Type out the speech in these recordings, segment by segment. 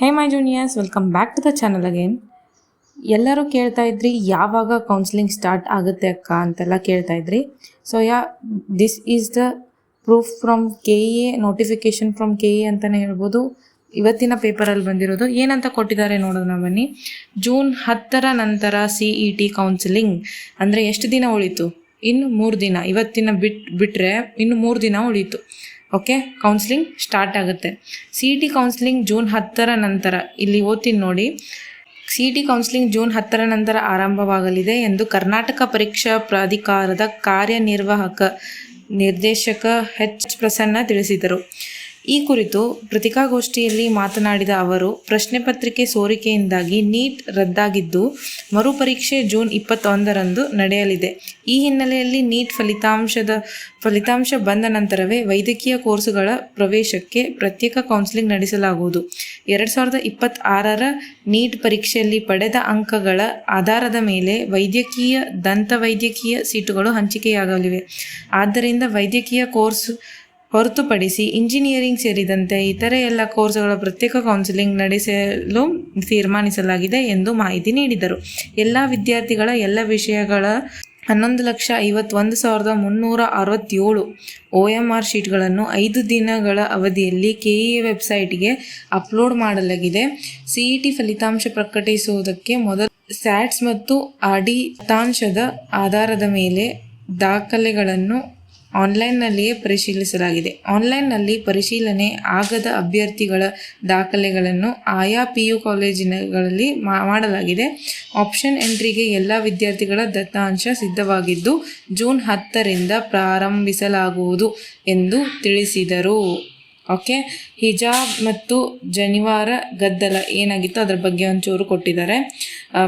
Hey my juniors, welcome back to the channel again. ಎಲ್ಲರೂ ಕೇಳ್ತಾ ಇದ್ರಿ ಯಾವಾಗ ಕೌನ್ಸಿಲಿಂಗ್ ಸ್ಟಾರ್ಟ್ ಆಗುತ್ತೆ ಅಕ್ಕ ಅಂತೆಲ್ಲ ಕೇಳ್ತಾ ಇದ್ರಿ. So this is the proof from KEA, notification from KEA ಅಂತಲೇ ಹೇಳ್ಬೋದು. ಇವತ್ತಿನ ಪೇಪರಲ್ಲಿ ಬಂದಿರೋದು ಏನಂತ ಕೊಟ್ಟಿದ್ದಾರೆ ನೋಡೋಣ ಬನ್ನಿ. ಜೂನ್ 10ರ ನಂತರ CET ಕೌನ್ಸಿಲಿಂಗ್ ಅಂದರೆ ಎಷ್ಟು ದಿನ ಉಳಿತು? ಇನ್ನು 3 ದಿನ. ಇವತ್ತಿನ ಬಿಟ್ಟರೆ ಇನ್ನು 3 ದಿನ ಉಳಿತು. ಓಕೆ, ಕೌನ್ಸಿಲಿಂಗ್ ಸ್ಟಾರ್ಟ್ ಆಗುತ್ತೆ. CET ಕೌನ್ಸಿಲಿಂಗ್ ಜೂನ್ 10ರ ನಂತರ, ಇಲ್ಲಿ ಓದ್ತೀನಿ ನೋಡಿ. CET ಕೌನ್ಸಿಲಿಂಗ್ ಜೂನ್ 10ರ ನಂತರ ಆರಂಭವಾಗಲಿದೆ ಎಂದು ಕರ್ನಾಟಕ ಪರೀಕ್ಷಾ ಪ್ರಾಧಿಕಾರದ ಕಾರ್ಯನಿರ್ವಾಹಕ ನಿರ್ದೇಶಕ H. ಪ್ರಸನ್ನ ತಿಳಿಸಿದರು. ಈ ಕುರಿತು ಪತ್ರಿಕಾಗೋಷ್ಠಿಯಲ್ಲಿ ಮಾತನಾಡಿದ ಅವರು, ಪ್ರಶ್ನೆ ಪತ್ರಿಕೆ ಸೋರಿಕೆಯಿಂದಾಗಿ ನೀಟ್ ರದ್ದಾಗಿದ್ದು ಮರುಪರೀಕ್ಷೆ ಜೂನ್ 21ರಂದು ನಡೆಯಲಿದೆ. ಈ ಹಿನ್ನೆಲೆಯಲ್ಲಿ ನೀಟ್ ಫಲಿತಾಂಶ ಬಂದ ನಂತರವೇ ವೈದ್ಯಕೀಯ ಕೋರ್ಸುಗಳ ಪ್ರವೇಶಕ್ಕೆ ಪ್ರತ್ಯೇಕ ಕೌನ್ಸಿಲಿಂಗ್ ನಡೆಸಲಾಗುವುದು. 2026ರ ನೀಟ್ ಪರೀಕ್ಷೆಯಲ್ಲಿ ಪಡೆದ ಅಂಕಗಳ ಆಧಾರದ ಮೇಲೆ ವೈದ್ಯಕೀಯ, ದಂತವೈದ್ಯಕೀಯ ಸೀಟುಗಳು ಹಂಚಿಕೆಯಾಗಲಿವೆ. ಆದ್ದರಿಂದ ವೈದ್ಯಕೀಯ ಕೋರ್ಸ್ ಹೊರತುಪಡಿಸಿ ಇಂಜಿನಿಯರಿಂಗ್ ಸೇರಿದಂತೆ ಇತರೆ ಎಲ್ಲ ಕೋರ್ಸ್ಗಳ ಪ್ರತ್ಯೇಕ ಕೌನ್ಸಿಲಿಂಗ್ ನಡೆಸಲು ತೀರ್ಮಾನಿಸಲಾಗಿದೆ ಎಂದು ಮಾಹಿತಿ ನೀಡಿದರು. ಎಲ್ಲ ವಿದ್ಯಾರ್ಥಿಗಳ ಎಲ್ಲ ವಿಷಯಗಳ 11,51,367 OMR ಶೀಟ್ಗಳನ್ನು 5 ದಿನಗಳ ಅವಧಿಯಲ್ಲಿ KEA ವೆಬ್ಸೈಟ್ಗೆ ಅಪ್ಲೋಡ್ ಮಾಡಲಾಗಿದೆ. CET ಫಲಿತಾಂಶ ಪ್ರಕಟಿಸುವುದಕ್ಕೆ ಮೊದಲು ಸ್ಯಾಟ್ಸ್ ಮತ್ತು ಫಲಿತಾಂಶದ ಆಧಾರದ ಮೇಲೆ ದಾಖಲೆಗಳನ್ನು ಆನ್ಲೈನ್ನಲ್ಲಿಯೇ ಪರಿಶೀಲಿಸಲಾಗಿದೆ. ಆನ್ಲೈನ್ನಲ್ಲಿ ಪರಿಶೀಲನೆ ಆಗದ ಅಭ್ಯರ್ಥಿಗಳ ದಾಖಲೆಗಳನ್ನು ಆಯಾ PU ಕಾಲೇಜಿನಲ್ಲಿ ಮಾಡಲಾಗಿದೆ. ಆಪ್ಷನ್ ಎಂಟ್ರಿಗೆ ಎಲ್ಲ ವಿದ್ಯಾರ್ಥಿಗಳ ದತ್ತಾಂಶ ಸಿದ್ಧವಾಗಿದ್ದು ಜೂನ್ 10ರಿಂದ ಪ್ರಾರಂಭಿಸಲಾಗುವುದು ಎಂದು ತಿಳಿಸಿದರು. ಓಕೆ, ಹಿಜಾಬ್ ಮತ್ತು ಜನಿವಾರ ಗದ್ದಲ ಏನಾಗಿತ್ತು ಅದರ ಬಗ್ಗೆ ಒಂಚೂರು ಕೊಟ್ಟಿದ್ದಾರೆ.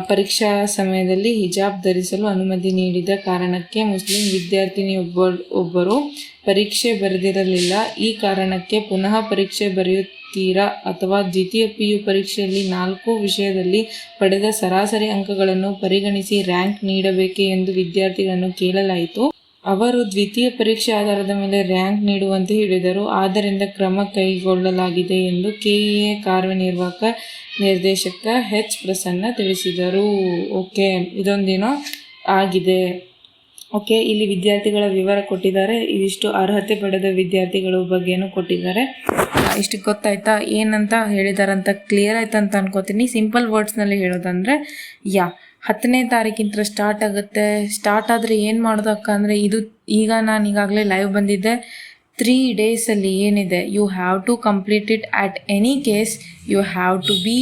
ಪರೀಕ್ಷಾ ಸಮಯದಲ್ಲಿ ಹಿಜಾಬ್ ಧರಿಸಲು ಅನುಮತಿ ನೀಡಿದ ಕಾರಣಕ್ಕೆ ಮುಸ್ಲಿಂ ವಿದ್ಯಾರ್ಥಿನಿಯೊಬ್ಬರು ಪರೀಕ್ಷೆ ಬರೆದಿರಲಿಲ್ಲ. ಈ ಕಾರಣಕ್ಕೆ ಪುನಃ ಪರೀಕ್ಷೆ ಬರೆಯುತ್ತೀರಾ ಅಥವಾ ದ್ವಿತೀಯ PU ಪರೀಕ್ಷೆಯಲ್ಲಿ 4 ವಿಷಯದಲ್ಲಿ ಪಡೆದ ಸರಾಸರಿ ಅಂಕಗಳನ್ನು ಪರಿಗಣಿಸಿ ರ್ಯಾಂಕ್ ನೀಡಬೇಕೆ ಎಂದು ವಿದ್ಯಾರ್ಥಿಗಳನ್ನು ಕೇಳಲಾಯಿತು. ಅವರು ದ್ವಿತೀಯ ಪರೀಕ್ಷೆ ಆಧಾರದ ಮೇಲೆ ರ್ಯಾಂಕ್ ನೀಡುವಂತೆ ಹೇಳಿದರು. ಆದ್ದರಿಂದ ಕ್ರಮ ಕೈಗೊಳ್ಳಲಾಗಿದೆ ಎಂದು KEA ಕಾರ್ಯನಿರ್ವಾಹಕ ನಿರ್ದೇಶಕ H. ಪ್ರಸನ್ನ ತಿಳಿಸಿದರು. ಓಕೆ, ಇದೊಂದಿನ ಆಗಿದೆ. ಓಕೆ, ಇಲ್ಲಿ ವಿದ್ಯಾರ್ಥಿಗಳ ವಿವರ ಕೊಟ್ಟಿದ್ದಾರೆ. ಇದಿಷ್ಟು ಅರ್ಹತೆ ಪಡೆದ ವಿದ್ಯಾರ್ಥಿಗಳ ಬಗ್ಗೆನೂ ಕೊಟ್ಟಿದ್ದಾರೆ. ಇಷ್ಟು ಗೊತ್ತಾಯ್ತಾ ಏನಂತ ಹೇಳಿದಾರಂತ? ಕ್ಲಿಯರ್ ಆಯ್ತು ಅಂತ ಅನ್ಕೋತೀನಿ. ಸಿಂಪಲ್ ವರ್ಡ್ಸ್ನಲ್ಲಿ ಹೇಳೋದಂದರೆ 10ನೇ ತಾರೀಕಿಂದ ಸ್ಟಾರ್ಟ್ ಆಗುತ್ತೆ. ಸ್ಟಾರ್ಟ್ ಆದರೆ ಏನು ಮಾಡೋದಕ್ಕ ಅಂದರೆ, ಇದು ನಾನು ಈಗಾಗಲೇ ಲೈವ್ ಬಂದಿದ್ದೆ. 3 ಡೇಸಲ್ಲಿ ಏನಿದೆ, you have to complete it. At any case you have to be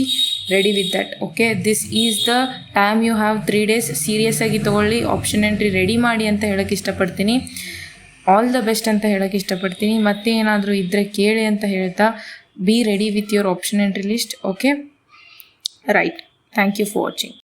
ready with that. Okay, this is the time you have. 3 days serious ಆಗಿ ತೊಗೊಳ್ಳಿ. ಆಪ್ಷನ್ ಎಂಟ್ರಿ ರೆಡಿ ಮಾಡಿ ಅಂತ ಹೇಳೋಕ್ಕೆ ಇಷ್ಟಪಡ್ತೀನಿ. ಆಲ್ ದ ಬೆಸ್ಟ್ ಅಂತ ಹೇಳೋಕ್ಕೆ ಇಷ್ಟಪಡ್ತೀನಿ. ಮತ್ತೆ ಏನಾದರೂ ಇದ್ದರೆ ಕೇಳಿ ಅಂತ ಹೇಳ್ತಾ, be ready with your option entry list. Okay, right. Thank you for watching.